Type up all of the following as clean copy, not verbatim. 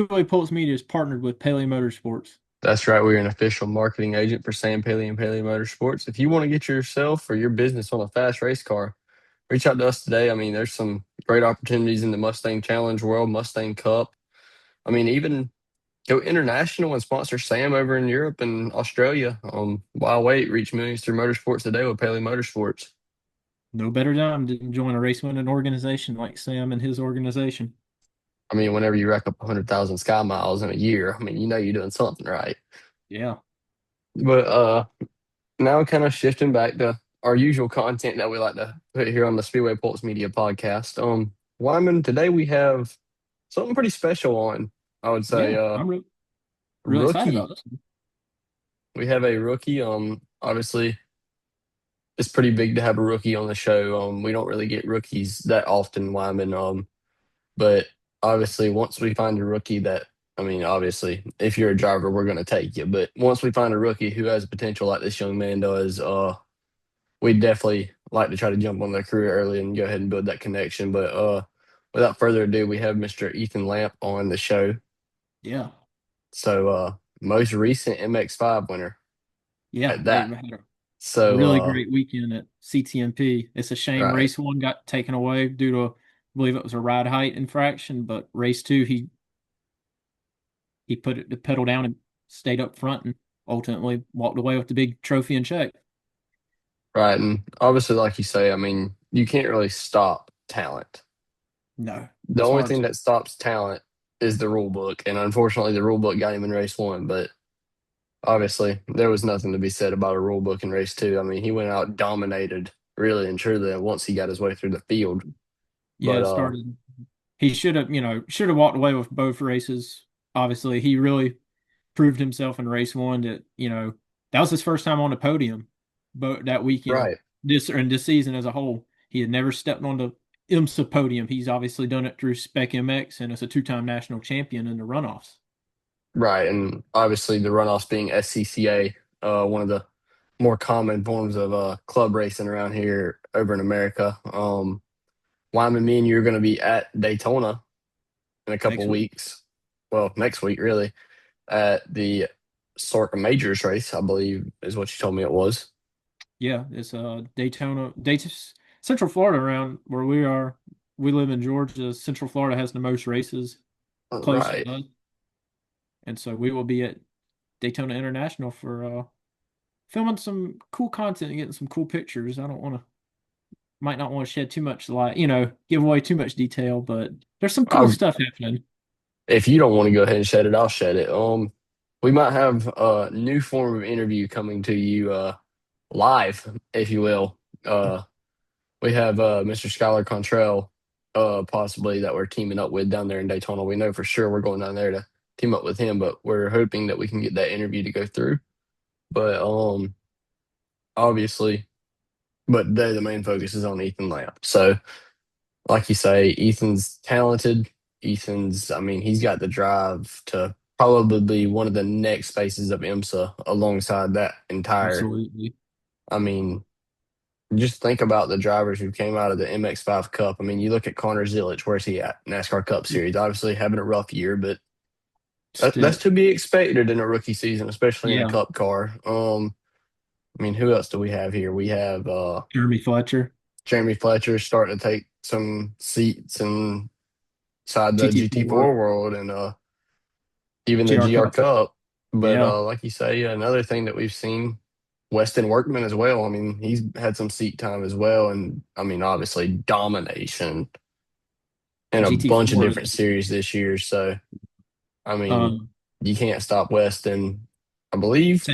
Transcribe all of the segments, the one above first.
Speedway Pulse Media is partnered with Paley Motorsports. That's right. We're an official marketing agent for Sam Paley and Paley Motorsports. If you want to get yourself or your business on a fast race car, reach out to us today. I mean, there's some great opportunities in the Mustang Challenge World, Mustang Cup. I mean, even go international and sponsor Sam over in Europe and Australia. Why wait? Reach millions through motorsports today with Paley Motorsports. No better time to join a race winning organization like Sam and his organization. I mean, whenever you rack up 100,000 sky miles in a year, I mean, you know you're doing something right. Yeah. But now kind of shifting back to our usual content that we like to put here on the Speedway Pulse Media podcast. Wyman, today we have something pretty special on, I would say. Yeah. I'm really excited about Rookie. this. We have a rookie. Obviously it's pretty big to have a rookie on the show. We don't really get rookies that often, Wyman. But obviously once we find a rookie that I mean, obviously, if you're a driver, we're gonna take you. But once we find a rookie who has potential like this young man does, we'd definitely like to try to jump on their career early and go ahead and build that connection. But without further ado, we have Mr. Ethan Lampe on the show. Yeah. So most recent MX5 winner Yeah. at They that. had a So really great weekend at CTMP. It's a shame right, race one got taken away due to, I believe it was a ride height infraction, but race two, he put it the pedal down and stayed up front and ultimately walked away with the big trophy in check. right, and obviously, like you say, I mean, you can't really stop talent. No, The it's only hard thing to. that stops talent is the rule book, and unfortunately, the rule book got him in race one. But obviously, there was nothing to be said about a rule book in race two. I mean, he went out dominated, really and truly, once he got his way through the field. Yeah, But it started. He should have walked away with both races. Obviously, he really proved himself in race one that was his first time on the podium, but that weekend, right, this season as a whole, he had never stepped on the IMSA podium. He's obviously done it through Spec MX and is a two-time national champion in the runoffs. right, and obviously the runoffs being SCCA, one of the more common forms of club racing around here over in America. Wyman, me and you are going to be at Daytona in a couple Next week. weeks. Well, next week, really, at the Sorka Majors race, I believe is what you told me it was. Yeah, it's Daytona, Central Florida around where we are. We live in Georgia. Central Florida has the most races close to Right. us. And so we will be at Daytona International for filming some cool content and getting some cool pictures. I don't want to, might not want to shed too much light, give away too much detail, but there's some cool I, stuff happening. if you don't want to go ahead and shed it, I'll shed it. We might have a new form of interview coming to you live, if you will. We have Mr. Skylar Contrell, possibly that we're teaming up with down there in Daytona. We know for sure we're going down there to team up with him, but we're hoping that we can get that interview to go through. But obviously, but the main focus is on Ethan Lamp. So, like you say, Ethan's talented. I mean, he's got the drive to probably be one of the next faces of IMSA alongside that entire. Absolutely. I mean, just think about the drivers who came out of the MX5 Cup. I mean, you look at Connor Zilich, where's he at? NASCAR Cup Series. Obviously having a rough year, but that's Still, to be expected in a rookie season, especially in a yeah. Cup car. I mean, who else do we have here? We have Jeremy Fletcher, Jeremy Fletcher starting to take some seats inside the GT4, GT4 world and even the GR GR Cup. Cup. But Yeah. like you say, another thing that we've seen, Weston Workman as well. I mean, he's had some seat time as well, and I mean, obviously domination in a bunch of GT4 different is, series this year. So I mean, um, you can't stop Weston. I believe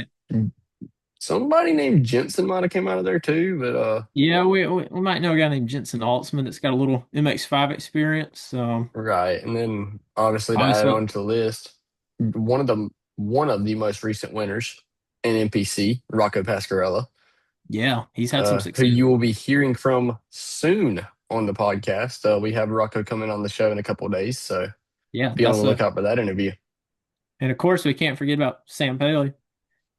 somebody named Jensen might have came out of there too, but yeah, we might know a guy named Jensen Altzman that's got a little MX5 experience. right. And then obviously to add Obviously, on to the list, one of the most recent winners in NPC, Rocco Pascarella, yeah, he's had some who success. you will be hearing from soon on the podcast. We have Rocco coming on the show in a couple of days, so Yeah, be on the lookout for that interview. and of course we can't forget about Sam Paley.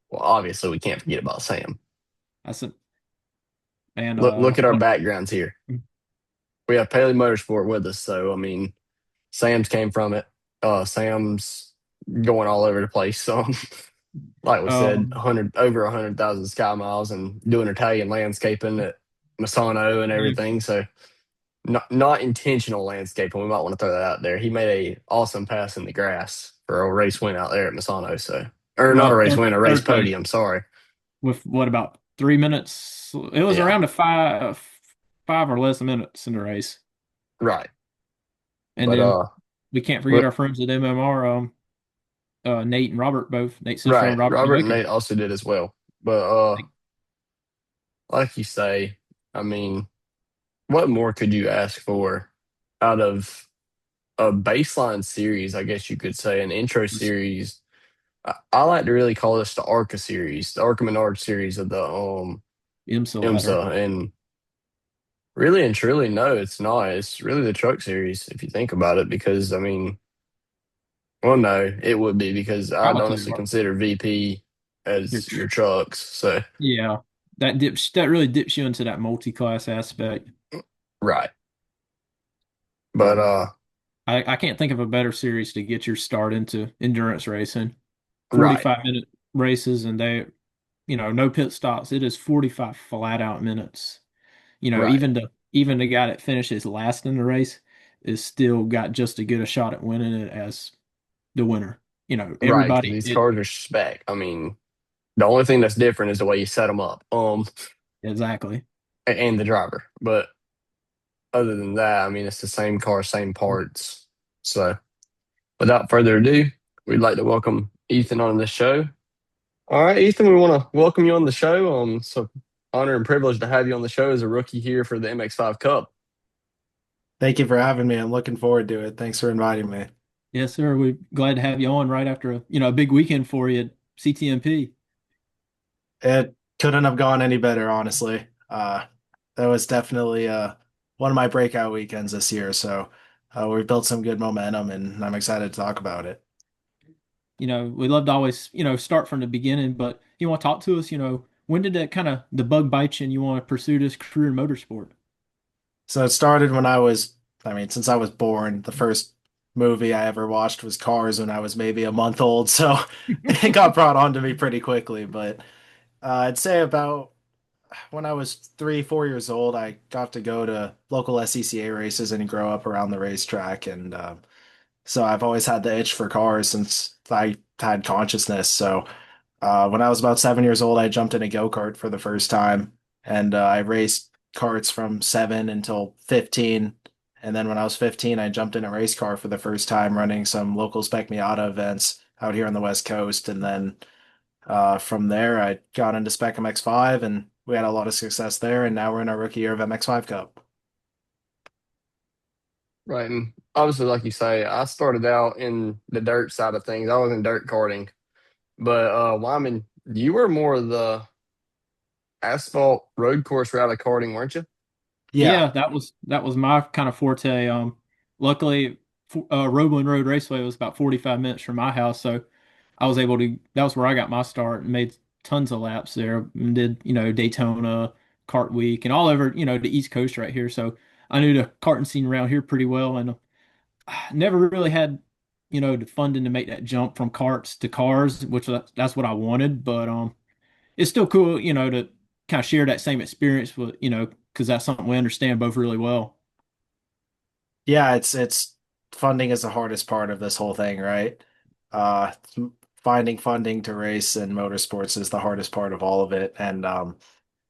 Well, obviously we can't forget about Sam. That's a and Look at our backgrounds here. We have Paley Motorsport with us, so I mean, Sam's came from it. Sam's going all over the place. Like we said, Um, 100 over 100,000 sky miles and doing Italian landscaping at Misano and yeah. everything. So not intentional landscaping. We might want to throw that out there. He made a awesome pass in the grass for a race win out there at Misano. So, or not a Well, race win, a race third place podium. Sorry. with what about 3 minutes? It was Yeah. around a five or less minutes in the race. Right. And But then we can't forget but our friends at MMR, Nate and Robert both, Nate Cicero right. and Robert Robert and Baker. Nate also did as well. But Like, like you say, I mean, what more could you ask for out of a baseline series? I guess you could say an intro just series. I like to really call this the ARCA series, the ARCA Menard series of the IMSA ladder. IMSA. And really and truly, no, it's not. It's really the truck series if you think about it, because I mean, well, no, it would be because I'd Probably honestly what consider VP your as your trucks. So yeah. That really dips you into that multi-class aspect. right. But Um, I can't think of a better series to get your start into endurance racing. right, 45-minute races and no pit stops. It is 45 flat out minutes. right, Even the guy that finishes last in the race is still got just as good a shot at winning it as the winner. right. Because Everybody these it cars are spec. I mean, the only thing that's different is the way you set them up, exactly. and the driver. But other than that, I mean, it's the same car, same parts. So without further ado, we'd like to welcome Ethan on the show. All right, Ethan, we want to welcome you on the show. So honor and privilege to have you on the show as a rookie here for the MX5 Cup. Thank you for having me. I'm looking forward to it. Thanks for inviting me. Yes, sir. We're glad to have you on right after a big weekend for you at CTMP. It couldn't have gone any better, honestly. That was definitely one of my breakout weekends this year. So we've built some good momentum, and I'm excited to talk about it. We love to always, start from the beginning, but you want to talk to us, when did that kind of the bug bite you and you want to pursue this career in motorsport? So it started when I mean, since I was born, the first movie I ever watched was Cars when I was maybe a month old. So it got brought on to me pretty quickly. But I'd say about when I was 3, 4 years old, I got to go to local SCCA races and grow up around the racetrack. And so I've always had the itch for cars since I had consciousness. So when I was about 7 years old, I jumped in a go-kart for the first time. And I raced karts from 7 until 15. And then when I was 15, I jumped in a race car for the first time, running some local Spec Miata events out here on the West Coast. And then from there, I got into Spec MX5 and we had a lot of success there. And now we're in our rookie year of MX5 Cup. Right. And obviously, like you say, I started out in the dirt side of things. I was in dirt karting. But Wyman, you were more of the asphalt road course route of karting, weren't you? Yeah. Yeah, that was my kind of forte. Luckily, Roebling Road Raceway was about 45 minutes from my house, so I was able to. That was where I got my start and made tons of laps there and did Daytona, Kart Week, and all over the East Coast right here. So I knew the karting scene around here pretty well, and never really had the funding to make that jump from karts to cars, which that's what I wanted. But it's still cool, to kind of share that same experience with because that's something we understand both really well. Yeah, it's funding is the hardest part of this whole thing, right? Uh, Finding funding to race in motorsports is the hardest part of all of it. And it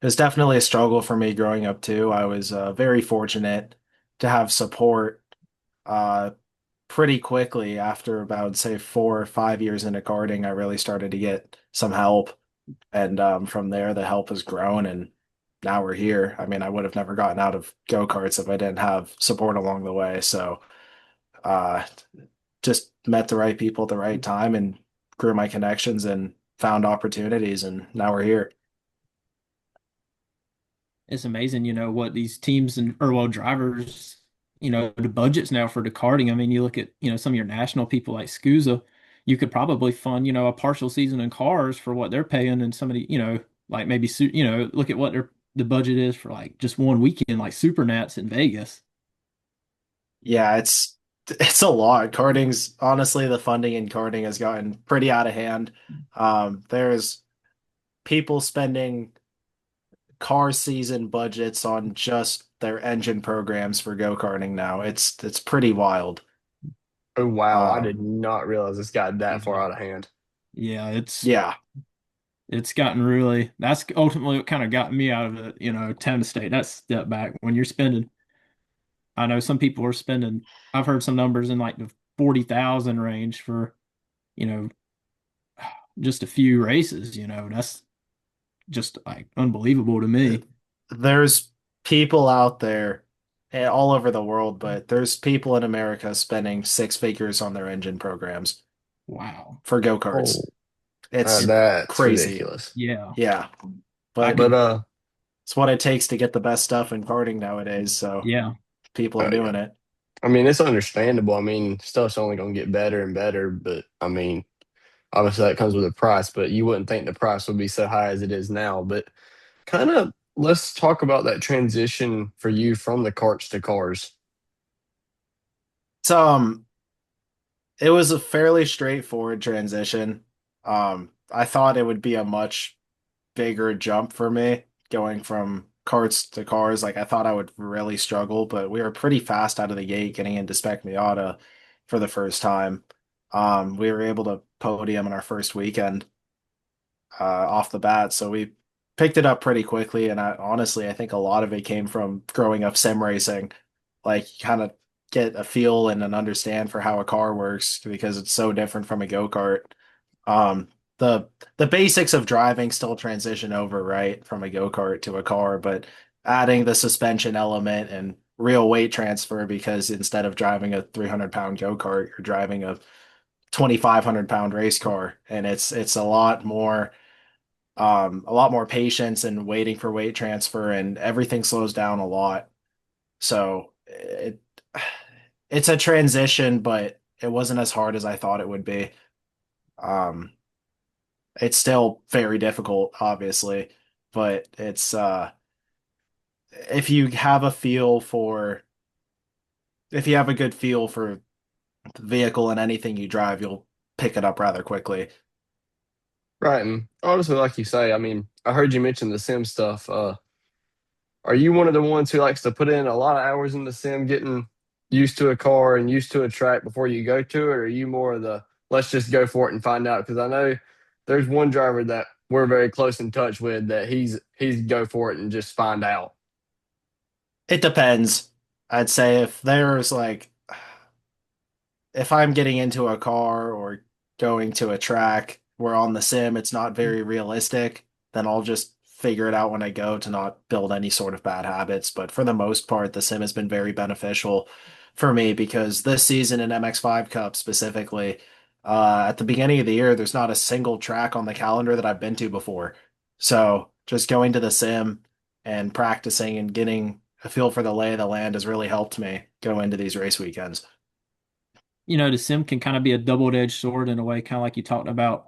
was definitely a struggle for me growing up too. I was very fortunate to have support uh, pretty quickly after about, say, 4 or 5 years into karting. I really started to get some help. And from there, the help has grown. And now we're here. I mean, I would have never gotten out of go-karts if I didn't have support along the way. So uh, just met the right people at the right time and grew my connections and found opportunities. And now we're here. It's amazing, what these teams and or well drivers, the budgets now for the karting. I mean, you look at some of your national people like Scusa, you could probably fund a partial season in cars for what they're paying, and somebody like maybe look at what the budget is for like just one weekend like Super Nats in Vegas. Yeah, it's It's a lot. Karting's honestly, the funding in karting has gotten pretty out of hand. There's people spending car season budgets on just their engine programs for go-karting now. It's pretty wild. Oh wow, I did Um, not realize this got that far Yeah. out of hand. Yeah, yeah. it's gotten really, that's ultimately what kind of got me out of it, Tennessee State. That step back when you're spending, I know some people are spending, I've heard some numbers in like the 40,000 range for, you know, just a few races, that's just like unbelievable to me. There's people out there all over the world, but there's people in America spending six figures on their engine programs Wow. for Oh, go-karts. It's It, that's crazy. ridiculous. yeah. Yeah, I but But could, it's what it takes to get the best stuff in karting nowadays, so yeah. people are oh yeah. doing it. I mean, it's understandable. I mean, stuff's only gonna get better and better, but I mean, obviously that comes with a price, but you wouldn't think the price would be so high as it is now. But kind of let's talk about that transition for you from the carts to cars. So, it was a fairly straightforward transition. I thought it would be a much bigger jump for me going from karts to cars. Like I thought I would really struggle, but we were pretty fast out of the gate getting into Spec Miata for the first time. We were able to podium in our first weekend off the bat, so we picked it up pretty quickly. And honestly, I think a lot of it came from growing up sim racing, like kind of get a feel and an understand for how a car works because it's so different from a go-kart. Um, the basics of driving still transition over, right, from a go-kart to a car, but adding the suspension element and real weight transfer because instead of driving a 300-pound go-kart, you're driving a 2,500-pound race car, and it's a lot more patience and waiting for weight transfer, and everything slows down a lot. So it's a transition, but it wasn't as hard as I thought it would be. Um, it's still very difficult, obviously, but it's if you have a feel for if you have a good feel for the vehicle and anything you drive, you'll pick it up rather quickly. Right. And honestly, like you say, I mean, I heard you mention the sim stuff. Are you one of the ones who likes to put in a lot of hours in the sim getting used to a car and used to a track before you go to it? Or are you more of the let's just go for it and find out? Because I know there's one driver that we're very close in touch with that he's go for it and just find out. It depends. I'd say if I'm getting into a car or going to a track where on the sim it's not very realistic, then I'll just figure it out when I go to not build any sort of bad habits. But for the most part, the sim has been very beneficial for me because this season in MX5 Cup specifically, at the beginning of the year, there's not a single track on the calendar that I've been to before. So just going to the sim and practicing and getting a feel for the lay of the land has really helped me go into these race weekends. The sim can kind of be a double-edged sword in a way, kind of like you talked about.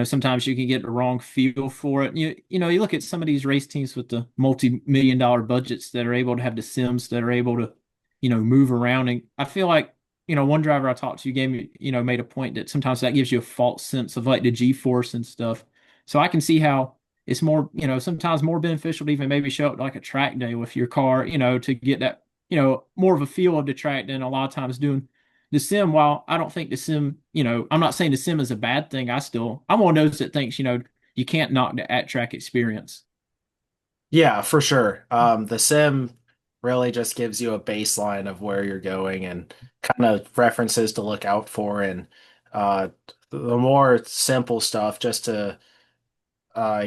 Sometimes you can get the wrong feel for it. You look at some of these race teams with the multi-million dollar budgets that are able to have the sims that are able to, move around. And I feel like, one driver I talked to gave me, made a point that sometimes that gives you a false sense of like the G-force and stuff. So I can see how it's more, sometimes more beneficial to even maybe show up to like a track day with your car, to get that, more of a feel of the track than a lot of times doing the sim. While I don't think the sim, I'm not saying the sim is a bad thing. I'm one of those that thinks, you can't knock the at track experience. Yeah, for sure. The sim really just gives you a baseline of where you're going and kind of references to look out for, and uh, the more simple stuff just to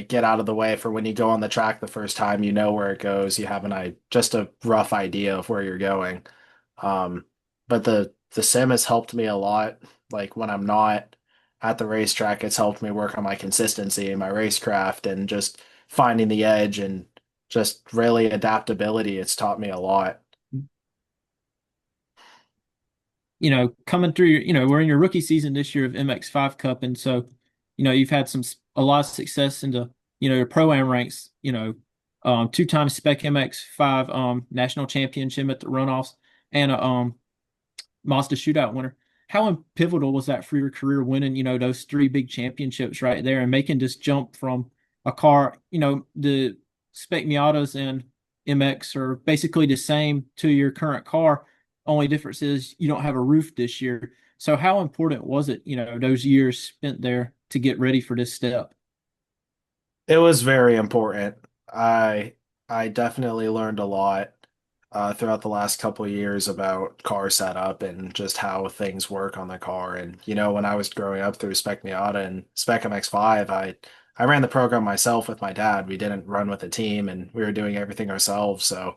get out of the way for when you go on the track the first time, you know where it goes. You have just a rough idea of where you're going. Um, but the sim has helped me a lot. Like when I'm not at the racetrack, it's helped me work on my consistency and my racecraft and just finding the edge and just really adaptability. It's taught me a lot. Coming through, we're in your rookie season this year of MX5 Cup, and so, you've had a lot of success in the, your pro-am ranks. Two-time Spec MX5 national championship at the runoffs, and Mazda shootout winner. How pivotal was that for your career winning, those three big championships right there and making this jump from a car, the Spec Miatas and MX are basically the same to your current car. Only difference is you don't have a roof this year. So how important was it, those years spent there to get ready for this step? It was very important. I I definitely learned a lot throughout the last couple of years about car setup and just how things work on the car. And when I was growing up through Spec Miata and Spec MX-5, I ran the program myself with my dad. We didn't run with a team, and we were doing everything ourselves. So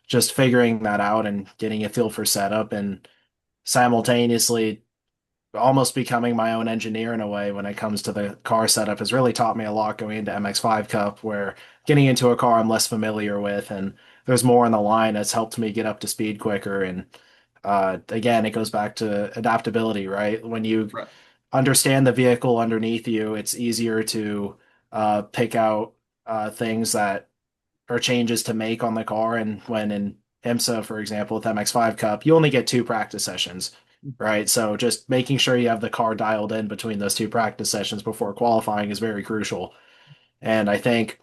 just figuring that out and getting a feel for setup and simultaneously almost becoming my own engineer in a way when it comes to the car setup has really taught me a lot going into MX5 Cup, where getting into a car I'm less familiar with and there's more on the line that's helped me get up to speed quicker. And again, it goes back to adaptability, right? When you Right. understand the vehicle underneath you, it's easier to pick out things that or changes to make on the car. And when in IMSA, for example, with MX5 Cup, you only get two practice sessions, right? So just making sure you have the car dialed in between those two practice sessions before qualifying is very crucial. And I think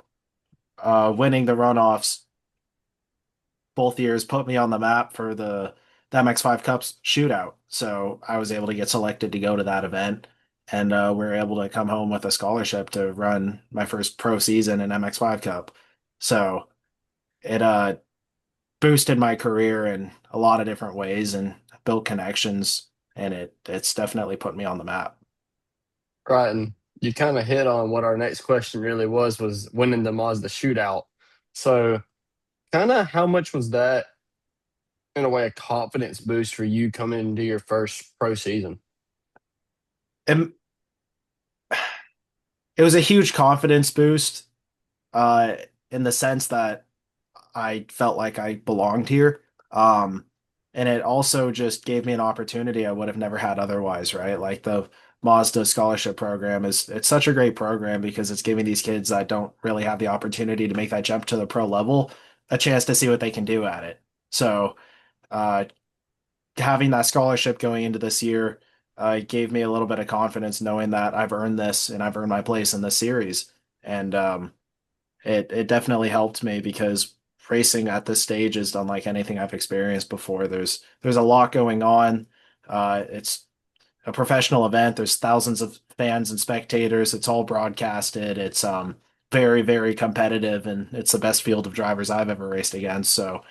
winning the runoffs both years put me on the map for the MX5 Cups shootout. So I was able to get selected to go to that event. And we were able to come home with a scholarship to run my first pro season in MX5 Cup. So it boosted my career in a lot of different ways and built connections, and it's definitely put me on the map. Right, and you kind of hit on what our next question really was winning the Mazda shootout. So, kind of how much was that in a way a confidence boost for you coming into your first pro season? And it was a huge confidence boost, uh, in the sense that I felt like I belonged here. And it also just gave me an opportunity I would have never had otherwise, right? Like the Mazda scholarship program it's such a great program because it's giving these kids that don't really have the opportunity to make that jump to the pro level a chance to see what they can do at it. So, uh, having that scholarship going into this year gave me a little bit of confidence knowing that I've earned this and I've earned my place in this series. And it definitely helped me because racing at this stage is unlike anything I've experienced before. There's a lot going on. It's a professional event. There's thousands of fans and spectators. It's all broadcasted. It's very, very competitive, and it's the best field of drivers I've ever raced against. So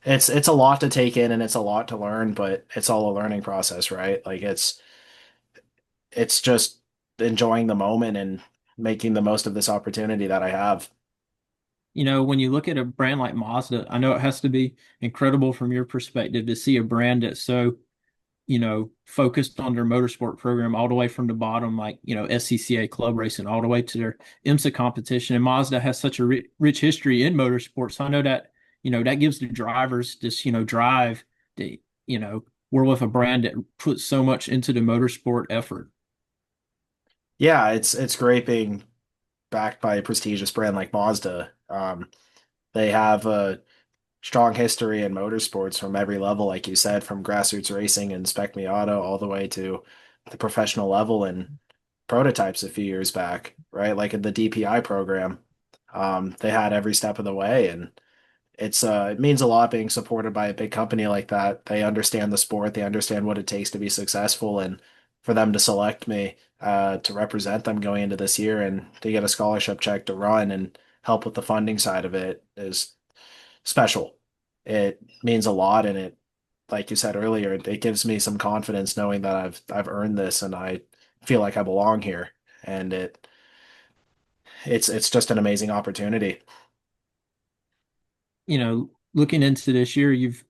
it's a lot to take in and it's a lot to learn, but it's all a learning process, right? Like it's just enjoying the moment and making the most of this opportunity that I have. When you look at a brand like Mazda, I know it has to be incredible from your perspective to see a brand that's so, focused on their motorsport program all the way from the bottom, like, SCCA club racing, all the way to their IMSA competition. And Mazda has such a rich history in motorsports. So I know that, that gives the drivers this, drive to, we're with a brand that puts so much into the motorsport effort. Yeah, it's great being backed by a prestigious brand like Mazda. They have a strong history in motorsports from every level, like you said, from grassroots racing and Spec Miata all the way to the professional level and prototypes a few years back, right? Like in the DPI program, they had every step of the way, and it means a lot being supported by a big company like that. They understand the sport, they understand what it takes to be successful, and for them to select me to represent them going into this year and to get a scholarship check to run and help with the funding side of it is special. It means a lot, and like you said earlier, it gives me some confidence knowing that I've earned this and I feel like I belong here. And it's just an amazing opportunity. Looking into this year, you've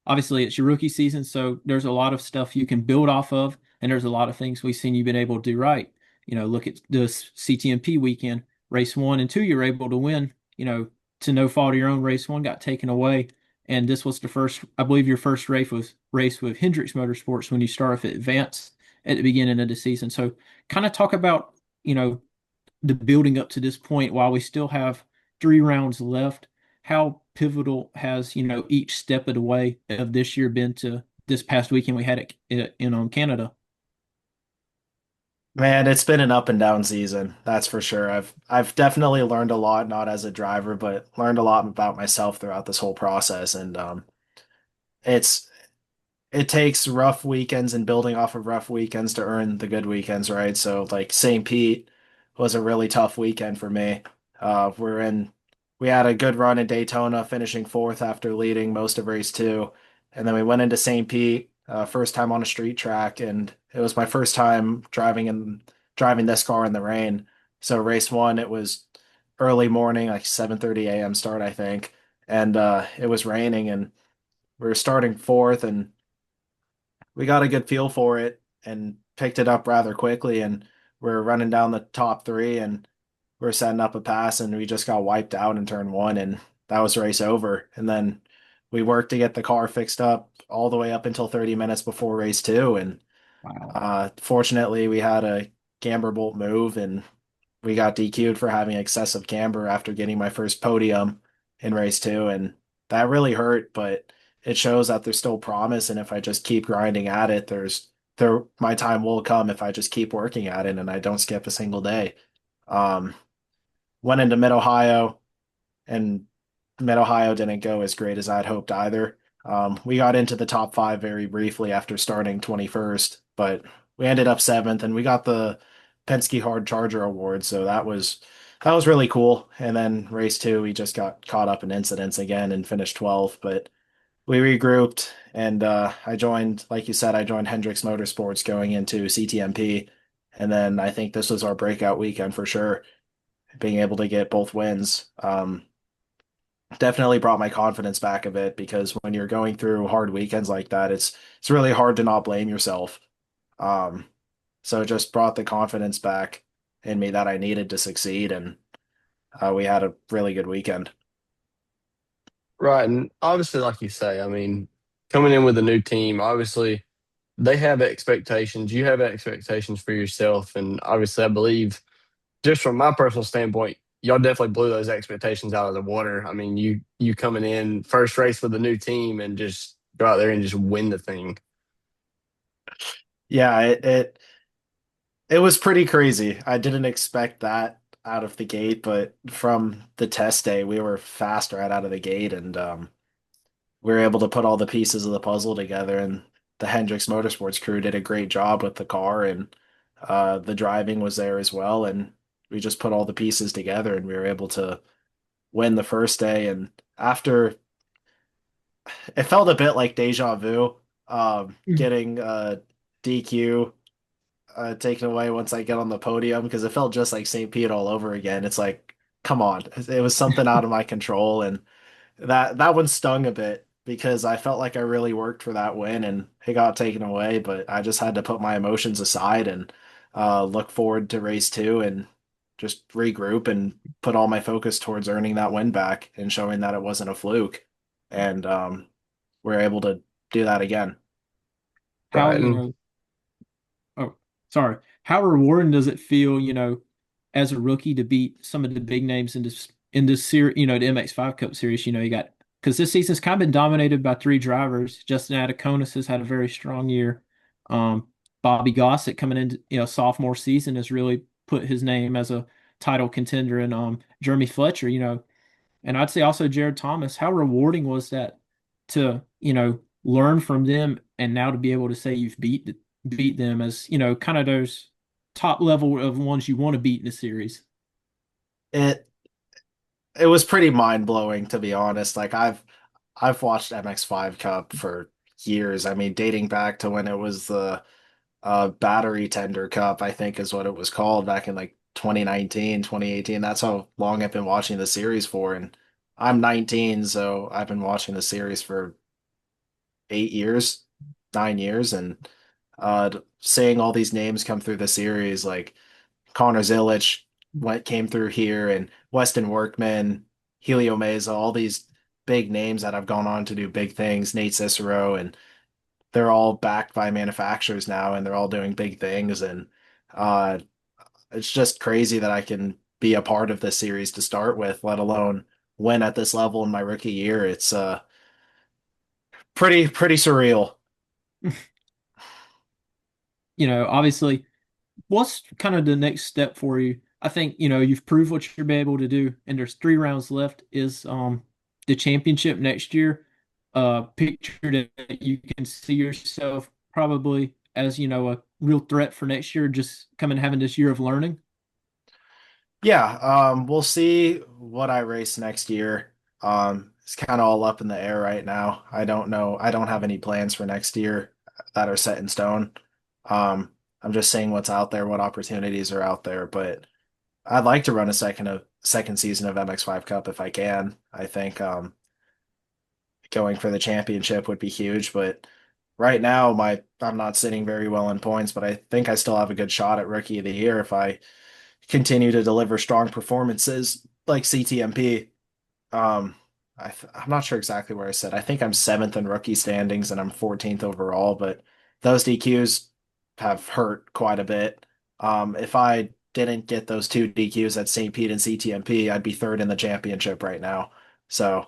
obviously it's your rookie season, so there's a lot of stuff you can build off of, and there's a lot of things we've seen you've been able to do right. Look at this CTMP weekend, race 1 and 2, you're able to win, to no fault of your own. Race 1 got taken away, and this was the first, I believe, your first race with Hendrix Motorsports when you start off at Advance at the beginning of the season. So kind of talk about, the building up to this point while we still have 3 rounds left. How pivotal has, each step of the way of this year been to this past weekend we had it in Canada. Man, it's been an up and down season, that's for sure. I've definitely learned a lot, not as a driver, but learned a lot about myself throughout this whole process. And it's it takes rough weekends and building off of rough weekends to earn the good weekends, right? So like St. Pete was a really tough weekend for me. We're in we had a good run in Daytona, finishing fourth after leading most of race two. And then we went into St. Pete, first time on a street track, and it was my first time driving this car in the rain. So race one, it was early morning, like 7:30 a.m. start, I think. And it was raining and we were starting fourth and we got a good feel for it and picked it up rather quickly. And we're running down the top three and we're setting up a pass and we just got wiped out in turn one and that was race over. And then we worked to get the car fixed up all the way up until 30 minutes before race two. And Wow. fortunately, we had a camber bolt move and we got DQ'd for having excessive camber after getting my first podium in race two. And that really hurt, but it shows that there's still promise. And if I just keep grinding at it, my time will come if I just keep working at it and I don't skip a single day. Um, Went into Mid Ohio and Mid Ohio didn't go as great as I'd hoped either. We got into the top five very briefly after starting 21st, but we ended up seventh, and we got the Penske Hard Charger Award, so that was really cool. And then race two, we just got caught up in incidents again and finished 12th, but we regrouped, and I joined, like you said, I joined Hendricks Motorsports going into CTMP, and then I think this was our breakout weekend for sure, being able to get both wins. Definitely brought my confidence back a bit because when you're going through hard weekends like that, it's really hard to not blame yourself. Um, so it just brought the confidence back in me that I needed to succeed, and we had a really good weekend. Right. And obviously, like you say, I mean, coming in with a new team, obviously they have expectations. You have expectations for yourself. And obviously, I believe, just from my personal standpoint, y'all definitely blew those expectations out of the water. I mean, you coming in first race with a new team and just go out there and just win the thing. Yeah, it was pretty crazy. I didn't expect that out of the gate, but from the test day, we were fast right out of the gate, and we were able to put all the pieces of the puzzle together. And the Hendricks Motorsports crew did a great job with the car, and the driving was there as well. And we just put all the pieces together, and we were able to win the first day. And after it felt a bit like deja vu, getting DQ taken away once I get on the podium because it felt just like St. Pete all over again. It's like, come on, it was something out of my control, and that one stung a bit because I felt like I really worked for that win and it got taken away, but I just had to put my emotions aside and look forward to race two and just regroup and put all my focus towards earning that win back and showing that it wasn't a fluke. And we're able to do that again. How, Right. And oh, sorry. How rewarding does it feel, as a rookie to beat some of the big names in this series, the MX5 Cup series, you got because this season's kind of been dominated by three drivers. Justin Adaconis has had a very strong year. Um, Bobby Gossett coming into, sophomore season has really put his name as a title contender, and Jeremy Fletcher, and I'd say also Jared Thomas. How rewarding was that to, learn from them and now to be able to say you've beat them as, kind of those top level of ones you want to beat in the series. It it was pretty mind blowing to be honest. Like I've watched MX5 Cup for years. I mean, dating back to when it was the Battery Tender Cup, I think is what it was called back in like 2019, 2018. That's how long I've been watching the series for. And I'm 19, so I've been watching the series for 8 years, 9 years, and seeing all these names come through the series, like Connor Zilic, what came through here, and Weston Workman, Helio Mesa, all these big names that have gone on to do big things, Nate Cicero, and they're all backed by manufacturers now, and they're all doing big things. And uh, it's just crazy that I can be a part of this series to start with, let alone win at this level in my rookie year. It's pretty surreal. Obviously, what's kind of the next step for you? I think, you've proved what you're able to do, and there's 3 rounds left. Is the championship next year picture that you can see yourself probably as, a real threat for next year, just coming having this year of learning? Yeah, we'll see what I race next year. It's kind of all up in the air right now. I don't know. I don't have any plans for next year that are set in stone. Um, I'm just seeing what's out there, what opportunities are out there, but I'd like to run a second season of MX5 Cup if I can. I think going for the championship would be huge, but right now I'm not sitting very well in points, but I think I still have a good shot at Rookie of the Year if I continue to deliver strong performances like CTMP. Um, I'm not sure exactly where I said. I think I'm seventh in rookie standings and I'm 14th overall, but those DQs have hurt quite a bit. If I didn't get those two DQs at St. Pete and CTMP, I'd be third in the championship right now. So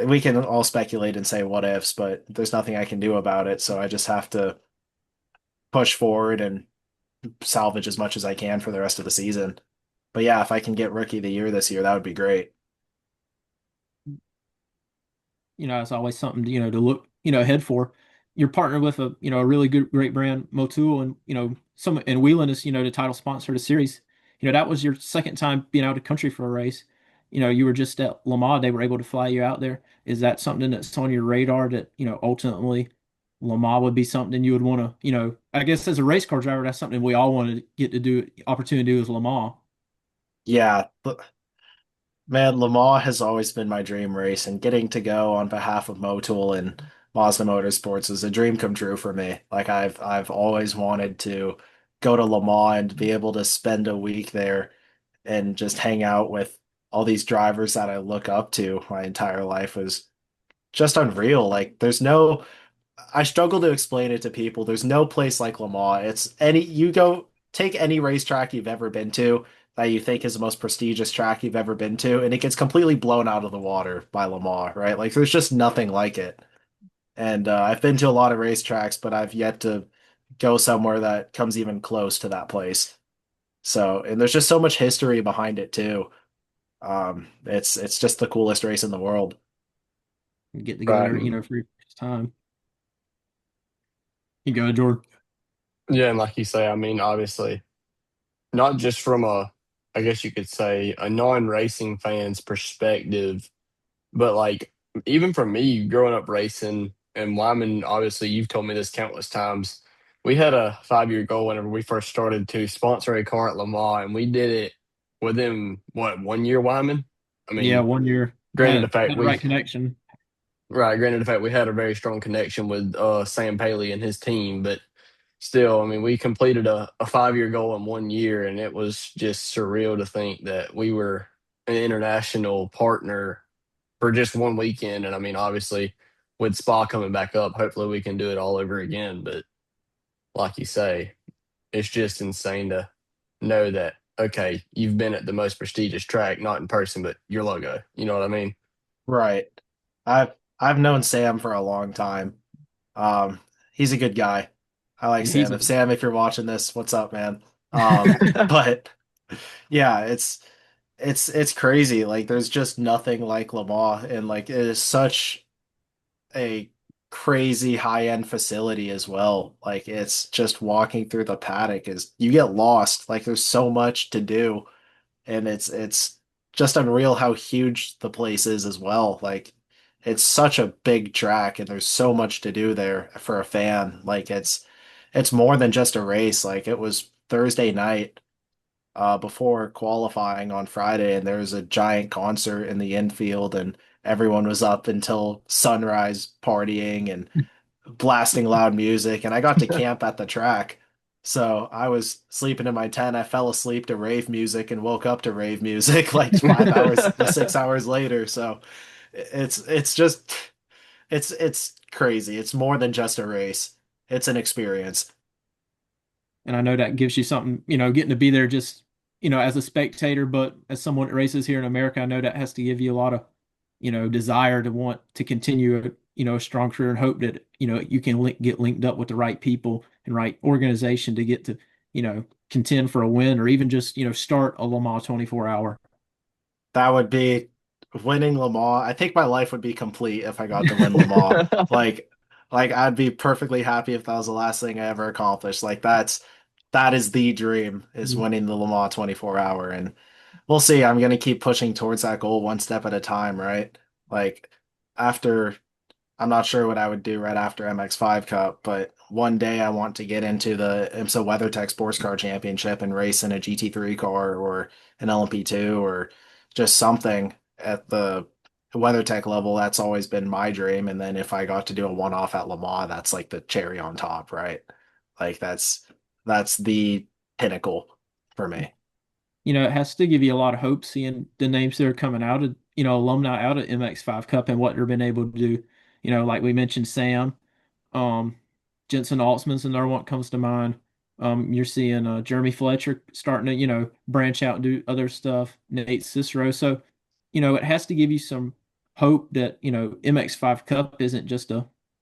we can all speculate and say what ifs, but there's nothing I can do about it. So I just have to push forward and salvage as much as I can for the rest of the season. But yeah, if I can get rookie of the year this year, that would be great. It's always something to look, ahead for. You're partnered with a really good, great brand, Motul, and Wheeling is, the title sponsor of the series. That was your second time being out of country for a race. You were just at Lamar. They were able to fly you out there. Is that something that's on your radar that, ultimately Lamar would be something you would want to, I guess as a race car driver, that's something we all want to get to do, opportunity to do is Lamar. Yeah, man, Le Mans has always been my dream race, and getting to go on behalf of Motul and Mazda Motorsports is a dream come true for me. Like I've always wanted to go to Le Mans and be able to spend a week there and just hang out with all these drivers that I look up to my entire life was just unreal. Like I struggle to explain it to people. There's no place like Le Mans. You go take any racetrack you've ever been to that you think is the most prestigious track you've ever been to, and it gets completely blown out of the water by Le Mans, right? Like there's just nothing like it. And I've been to a lot of racetracks, but I've yet to go somewhere that comes even close to that place. So, and there's just so much history behind it too. It's just the coolest race in the world. Get Right. together, for your first time. You go, Jordan. Yeah, and like you say, I mean, obviously, not just from a, I guess you could say, a non-racing fan's perspective, but like even for me growing up racing and Wyman, obviously you've told me this countless times. We had a 5 year goal whenever we first started to sponsor a car at Lamar, and we did it within what 1 year, Wyman? I Yeah, mean, one year granted the fact had the we right connection. right, granted the fact we had a very strong connection with Sam Paley and his team, but still, I mean, we completed a 5 year goal in 1 year, and it was just surreal to think that we were an international partner for just one weekend. And I mean, obviously, with Spa coming back up, hopefully we can do it all over again. But like you say, it's just insane to know that, okay, you've been at the most prestigious track, not in person, but your logo. You know what I mean? Right. I've known Sam for a long time. He's a good guy. I like He's Sam. a If you're watching this, what's up, man? But yeah, it's crazy. Like there's just nothing like Le Mans, and like it is such a crazy high-end facility as well. Like it's just walking through the paddock is you get lost. Like there's so much to do, and it's just unreal how huge the place is as well. Like it's such a big track and there's so much to do there for a fan. Like it's more than just a race. Like it was Thursday night before qualifying on Friday and there was a giant concert in the infield and everyone was up until sunrise partying and blasting loud music, and I got to camp at the track. So I was sleeping in my tent. I fell asleep to rave music and woke up to rave music like 5 hours, 6 hours later. So it's just it's crazy. It's more than just a race. It's an experience. and I know that gives you something, getting to be there just, as a spectator, but as someone that races here in America, I know that has to give you a lot of, desire to want to continue, a strong career and hope that, you can get linked up with the right people and right organization to get to, contend for a win or even just, start a Le Mans 24 hour. That would be winning Le Mans. I think my life would be complete if I got to win Le Mans. Like, like I'd be perfectly happy if that was the last thing I ever accomplished. Like that is the dream is winning the Le Mans 24 hour. And we'll see. I'm gonna keep pushing towards that goal one step at a time, right? Like after I'm not sure what I would do right after MX5 Cup, but one day I want to get into the IMSA WeatherTech Sports Car Championship and race in a GT3 car or an LMP2 or just something at the WeatherTech level. That's always been my dream. And then if I got to do a one-off at Le Mans, that's like the cherry on top, right? Like that's the pinnacle for me. It has to give you a lot of hope seeing the names that are coming out of, alumni out of MX5 Cup and what they've been able to do. Like we mentioned, Sam, um, Jensen Altzman's another one that comes to mind. You're seeing Jeremy Fletcher starting to, branch out and do other stuff, Nate Cicero. So, it has to give you some hope that, MX5 Cup isn't just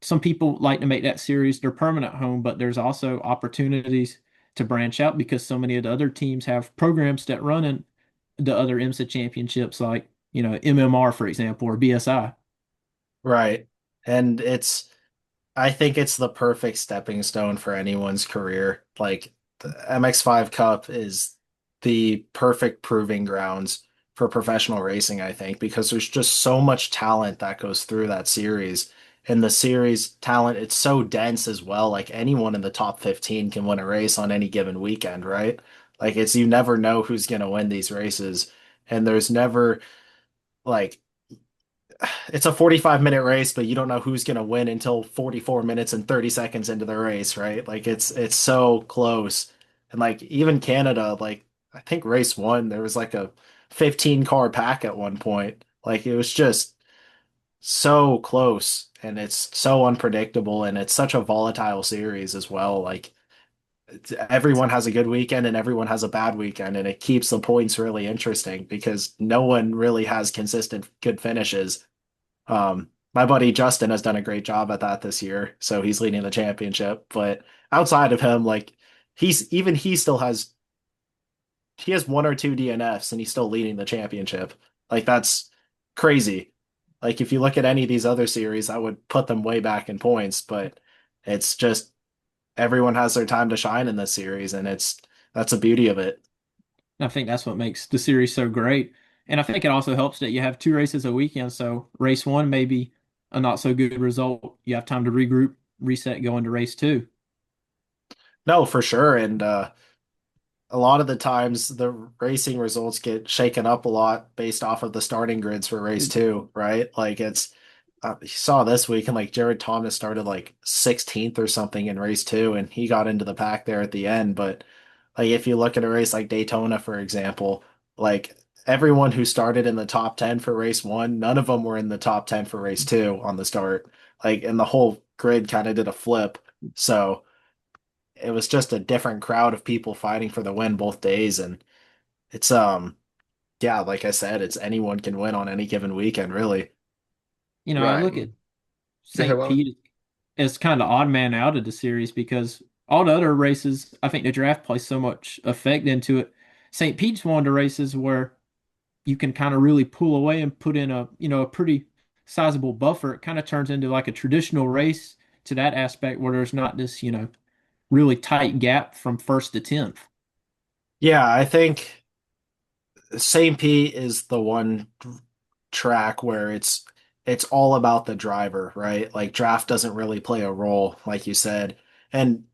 some people like to make that series their permanent home, but there's also opportunities to branch out because so many of the other teams have programs that run in the other IMSA championships, like, MMR, for example, or BSI. Right. And I think it's the perfect stepping stone for anyone's career. Like the MX5 Cup is the perfect proving grounds for professional racing, I think, because there's just so much talent that goes through that series. And the series talent, it's so dense as well. Like anyone in the top 15 can win a race on any given weekend, right? Like it's you never know who's going to win these races. And there's never like it's a 45-minute race, but you don't know who's going to win until 44 minutes and 30 seconds into the race, right? Like it's so close. And like even Canada, like I think race one, there was like a 15 car pack at one point. Like it was just so close and it's so unpredictable and it's such a volatile series as well. Like everyone has a good weekend and everyone has a bad weekend and it keeps the points really interesting because no one really has consistent good finishes. My buddy Justin has done a great job at that this year, so he's leading the championship. But outside of him, like he still has he has one or two DNFs and he's still leading the championship. Like that's crazy. Like if you look at any of these other series, I would put them way back in points, but it's just everyone has their time to shine in this series, and that's the beauty of it. I think that's what makes the series so great. And I think it also helps that you have two races a weekend. So race one may be a not so good result. You have time to regroup, reset, go into race two. No, for sure. And a lot of the times the racing results get shaken up a lot based off of the starting grids for race two, right? Like it's you saw this week and like Jared Thomas started like 16th or something in race two and he got into the pack there at the end. But like if you look at a race like Daytona, for example, like everyone who started in the top 10 for race one, none of them were in the top 10 for race two on the start. Like and the whole grid kind of did a flip. So it was just a different crowd of people fighting for the win both days. And it's yeah, like I said, it's anyone can win on any given weekend, really. I Right. look at Go ahead, St. Wyman. Pete as kind of odd man out of the series because all the other races, I think the draft plays so much effect into it. St. Pete's one of the races where you can kind of really pull away and put in a pretty sizable buffer. It kind of turns into like a traditional race to that aspect where there's not this, really tight gap from first to 10th. Yeah, I think St. Pete is the one track where it's all about the driver, right? Like draft doesn't really play a role, like you said. And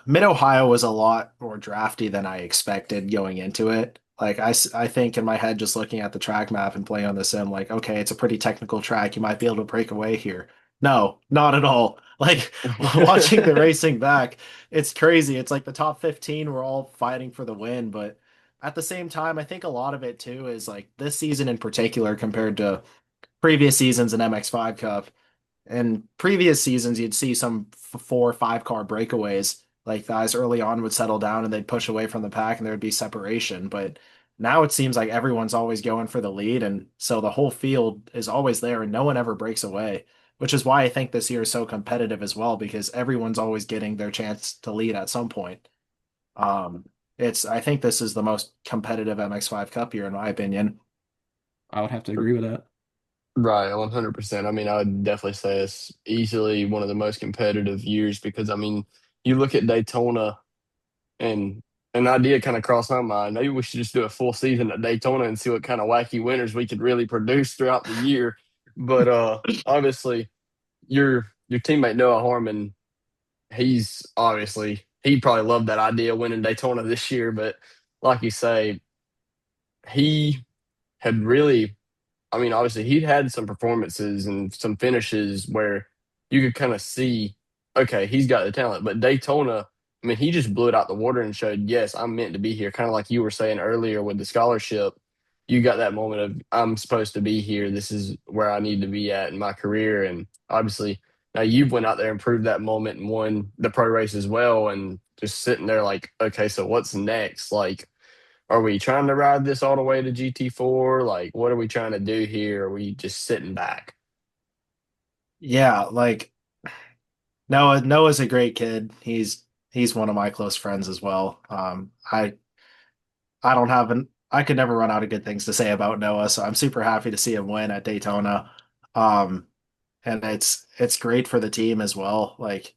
Mid Ohio was a lot more drafty than I expected going into it. Like I think in my head, just looking at the track map and playing on the sim, like, okay, it's a pretty technical track. You might be able to break away here. No, not at all. Like watching the racing back, it's crazy. It's like the top 15 were all fighting for the win, but at the same time, I think a lot of it too is like this season in particular compared to previous seasons in MX5 Cup. In previous seasons, you'd see some 4 or 5 car breakaways. Like guys early on would settle down and they'd push away from the pack and there would be separation. But now it seems like everyone's always going for the lead. And so the whole field is always there and no one ever breaks away. which is why I think this year is so competitive as well, because everyone's always getting their chance to lead at some point. Um, I think this is the most competitive MX5 Cup year in my opinion. I would have to agree with that. Right, 100%. I mean, I would definitely say it's easily one of the most competitive years because, I mean, you look at Daytona and an idea kind of crossed my mind. Maybe we should just do a full season at Daytona and see what kind of wacky winners we could really produce throughout the year. But obviously, your teammate Noah Harmon, he's obviously he probably loved that idea winning Daytona this year. But like you say, he had really I mean, obviously, he'd had some performances and some finishes where you could kind of see, okay, he's got the talent. But Daytona, I mean, he just blew it out the water and showed, yes, I'm meant to be here. Kind of like you were saying earlier with the scholarship, you got that moment of, I'm supposed to be here. This is where I need to be at in my career. And obviously, now you've went out there and proved that moment and won the pro race as well. And just sitting there like, okay, so what's next? Like, are we trying to ride this all the way to GT4? Like, what are we trying to do here? Are we just sitting back? Yeah, like Noah's a great kid. He's one of my close friends as well. I don't have an I could never run out of good things to say about Noah, so I'm super happy to see him win at Daytona. Um, and it's great for the team as well. Like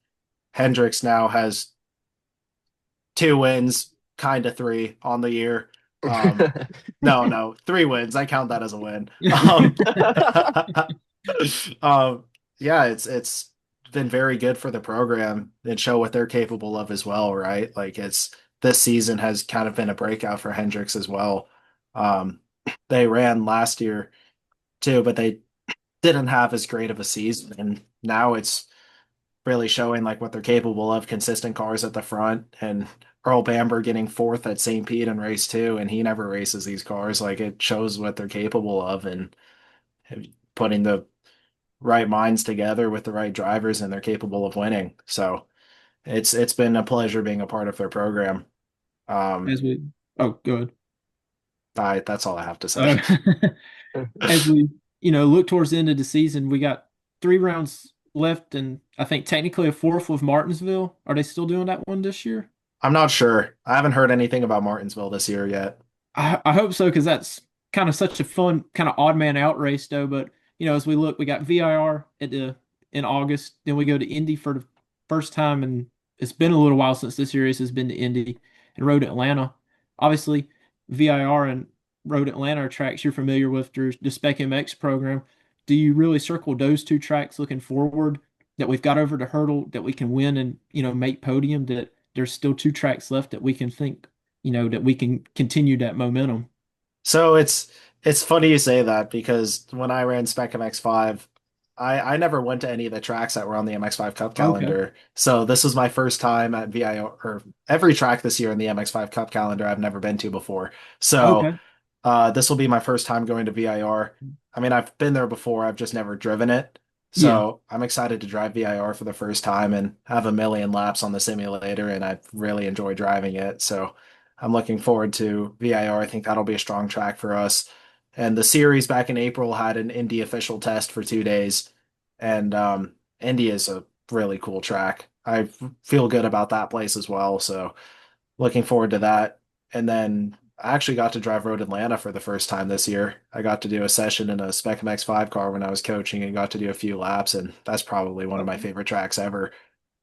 Hendricks now has 2 wins, kind of three on the year. No, 3 wins. I count that as a win. Um, yeah, it's been very good for the program and show what they're capable of as well, right? Like it's this season has kind of been a breakout for Hendricks as well. Um, they ran last year too, but they didn't have as great of a season, and now it's really showing like what they're capable of. Consistent cars at the front, and Earl Bamber getting fourth at St. Pete in race two, and he never races these cars. Like it shows what they're capable of, and putting the right minds together with the right drivers, and they're capable of winning. So it's been a pleasure being a part of their program. Um, As we, oh, good. that's all I have to say. Uh, as we, look towards the end of the season, we got 3 rounds left, and I think technically a fourth with Martinsville. Are they still doing that one this year? I'm not sure. I haven't heard anything about Martinsville this year yet. I hope so because that's kind of such a fun, kind of odd man out race, though. But as we look, we got VIR in August, then we go to Indy for the first time, and it's been a little while since this series has been to Indy and Road Atlanta. Obviously, VIR and Road Atlanta are tracks you're familiar with through the Spec MX program. Do you really circle those 2 tracks looking forward that we've got over the hurdle that we can win and make podium? That there's still 2 tracks left that we can think that we can continue that momentum. So it's funny you say that because when I ran Spec MX5, I never went to any of the tracks that were on the MX5 Cup Okay. calendar. So this was my first time at VIO or every track this year in the MX5 Cup calendar I've never been to before. So Okay. this will be my first time going to VIR. I mean, I've been there before, I've just never driven it. Yeah. So I'm excited to drive VIR for the first time and have a million laps on the simulator, and I really enjoy driving it. So I'm looking forward to VIR. I think that'll be a strong track for us. And the series back in April had an Indy official test for 2 days, and Indy is a really cool track. I feel good about that place as well. So looking forward to that. And then I actually got to drive Road Atlanta for the first time this year. I got to do a session in a Spec MX5 car when I was coaching and got to do a few laps, and that's probably one of my favorite tracks ever.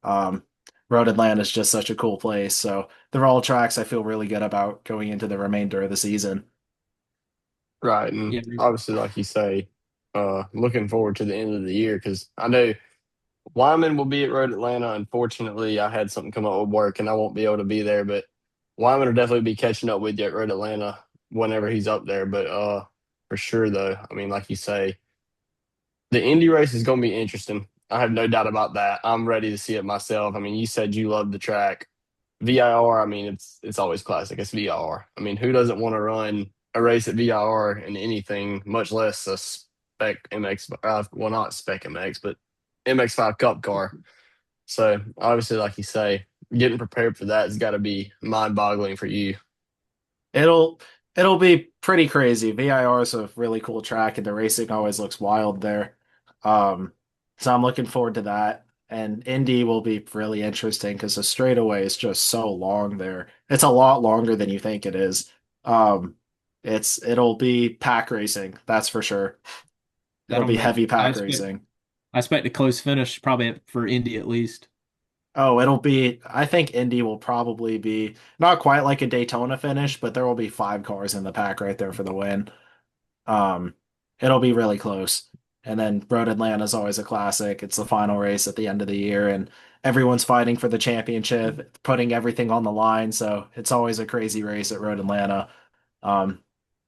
Um, Road Atlanta is just such a cool place. So they're all tracks I feel really good about going into the remainder of the season. Right. And Yeah. obviously, like you say, looking forward to the end of the year because I know Wyman will be at Road Atlanta. Unfortunately, I had something come up with work and I won't be able to be there, but Wyman will definitely be catching up with you at Road Atlanta whenever he's up there. But for sure, though, I mean, like you say, the Indy race is going to be interesting. I have no doubt about that. I'm ready to see it myself. I mean, you said you love the track. VIR, I mean, it's always classic. It's VIR. I mean, who doesn't want to run a race at VIR in anything, much less a spec MX, well, not spec MX, but MX5 Cup car. So obviously, like you say, getting prepared for that has got to be mind-boggling for you. It'll it'll be pretty crazy. VIR is a really cool track, and the racing always looks wild there. Um, So I'm looking forward to that. And Indy will be really interesting because the straightaway is just so long there. It's a lot longer than you think it is. Um, it'll be pack racing, that's for sure. It'll That'll be make heavy pack racing. I expect a close finish probably for Indy at least. Oh, it'll be, I think Indy will probably be not quite like a Daytona finish, but there will be five cars in the pack right there for the win. Um, it'll be really close. And then Road Atlanta is always a classic. It's the final race at the end of the year, and everyone's fighting for the championship, putting everything on the line. So it's always a crazy race at Road Atlanta. Um,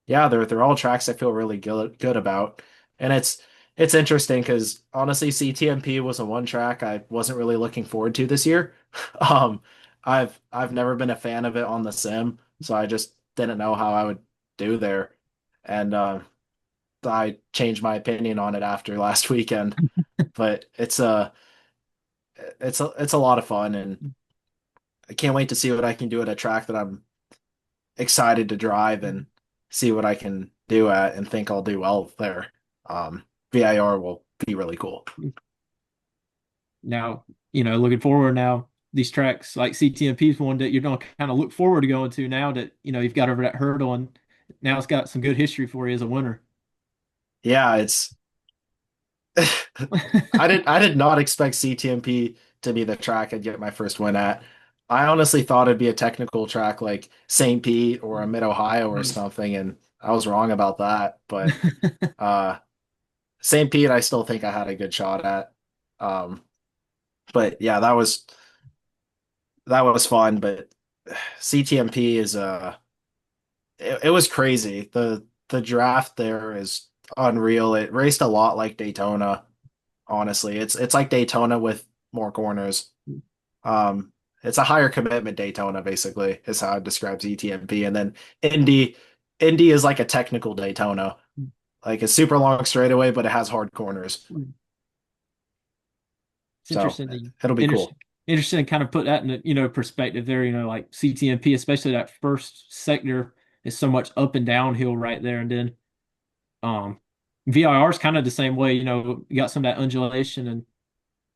yeah, they're all tracks I feel really good about, and it's interesting because honestly, CTMP was a one track I wasn't really looking forward to this year. Um, I've never been a fan of it on the sim, so I just didn't know how I would do there, and I changed my opinion on it after last weekend. But it's a lot of fun, and I can't wait to see what I can do at a track that I'm excited to drive and see what I can do at and think I'll do well there. VIR will be really cool. Now, looking forward now, these tracks like CTMP is one that you're going to kind of look forward to going to now that, you've got over that hurdle and now it's got some good history for you as a winner. Yeah, it's I did not expect CTMP to be the track I'd get my first win at. I honestly thought it'd be a technical track like St. Pete or a Mid Ohio or something, and I was wrong about that. But St. Pete, I still think I had a good shot at. Um, but yeah, that was fun. But CTMP is it was crazy. The draft there is unreal. It raced a lot like Daytona, honestly. It's like Daytona with more corners. It's a higher commitment Daytona, basically, is how it describes ETMP. And then Indy, Indy is like a technical Daytona, like a super long straightaway, but it has hard corners. It's So interesting that it'll be interesting, cool. interesting to kind of put that in perspective there, like CTMP, especially that first sector is so much up and downhill right there. And then um VIR is kind of the same way, you got some of that undulation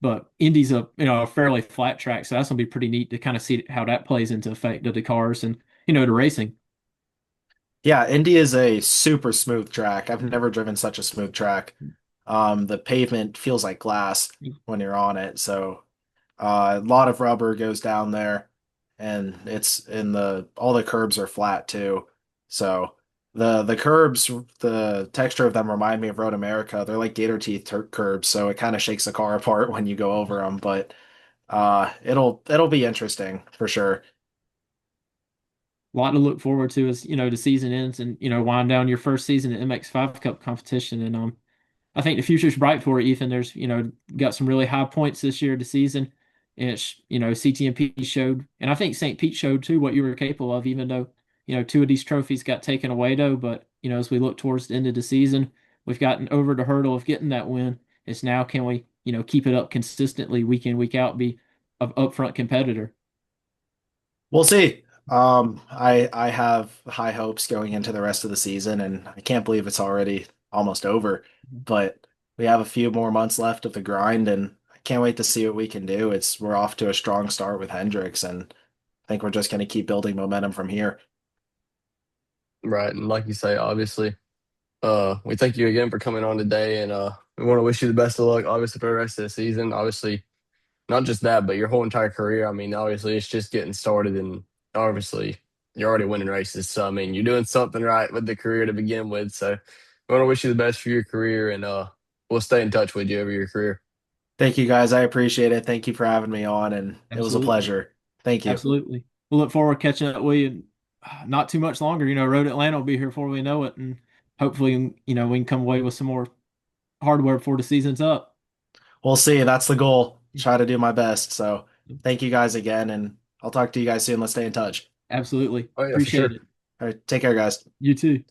but Indy's a fairly flat track, so that's gonna be pretty neat to kind of see how that plays into effect of the cars and the racing. Yeah, Indy is a super smooth track. I've never driven such a smooth track. The pavement feels like glass when you're on it. So a lot of rubber goes down there, and it's in the all the curbs are flat too. So the curbs, the texture of them remind me of Road America. They're like gator teeth curbs, so it kind of shakes the car apart when you go over them. But it'll be interesting for sure. A lot to look forward to as the season ends and wind down your first season at MX5 Cup competition and I think the future's bright for it, Ethan. There's, got some really high points this year of the season. And it's, CTMP showed, and I think St. Pete showed too what you were capable of, even though, two of these trophies got taken away though. But, as we look towards the end of the season, we've gotten over the hurdle of getting that win. It's now can we, keep it up consistently week in, week out, be an upfront competitor. We'll see. I have high hopes going into the rest of the season, and I can't believe it's already almost over. But we have a few more months left of the grind, and I can't wait to see what we can do. We're off to a strong start with Hendricks, and I think we're just going to keep building momentum from here. Right. And like you say, obviously, we thank you again for coming on today, and we want to wish you the best of luck, obviously, for the rest of the season. Obviously, not just that, but your whole entire career. I mean, obviously, it's just getting started, and obviously, you're already winning races. So, I mean, you're doing something right with the career to begin with. So, we want to wish you the best for your career, and we'll stay in touch with you over your career. Thank you guys. I appreciate it. Thank you for having me on, and it was a Absolutely. pleasure. Thank you. Absolutely. We'll look forward to catching up with you not too much longer. Road Atlanta will be here before we know it. And hopefully, we can come away with some more hardware before the season's up. We'll see. That's the goal. Try to do my best. So thank you guys again, and I'll talk to you guys soon. Let's stay in touch. Absolutely. Oh, yeah, for Appreciate sure. it. All right. Take care, guys. You too.